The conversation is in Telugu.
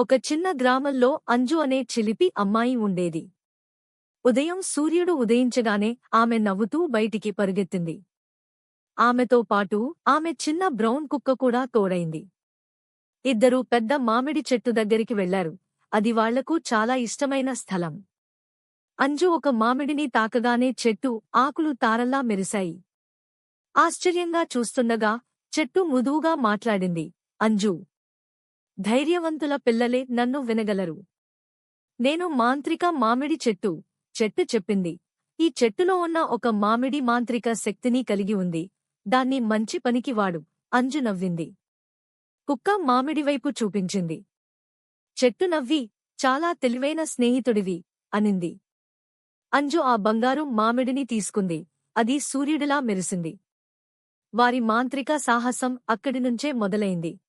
ఒక చిన్న గ్రామంలో అంజు అనే చిలిపి అమ్మాయి ఉండేది. ఉదయం సూర్యుడు ఉదయించగానే ఆమె నవ్వుతూ బయటికి పరుగెత్తింది. ఆమెతో పాటు ఆమె చిన్న బ్రౌన్ కుక్క కూడా తోడైంది. ఇద్దరూ పెద్ద మామిడి చెట్టు దగ్గరికి వెళ్లారు. అది వాళ్లకు చాలా ఇష్టమైన స్థలం. అంజు ఒక మామిడిని తాకగానే చెట్టు ఆకులు తారల్లా మెరిశాయి. ఆశ్చర్యంగా చూస్తుండగా చెట్టు మృదువుగా మాట్లాడింది. అంజూ, ధైర్యవంతుల పిల్లలే నన్ను వినగలరు. నేను మాంత్రిక మామిడి చెట్టు. చెట్టు చెప్పింది. ఈ చెట్టులో ఉన్న ఒక మామిడి మాంత్రిక శక్తిని కలిగి ఉంది. దాన్ని మంచి పనికి వాడు. అంజు నవ్వింది. కుక్క మామిడివైపు చూపించింది. చెట్టు నవ్వి, చాలా తెలివైన స్నేహితుడివి అనింది. అంజు ఆ బంగారు మామిడిని తీసుకుంది. అది సూర్యుడిలా మెరిసింది. వారి మాంత్రిక సాహసం అక్కడినుంచే మొదలైంది.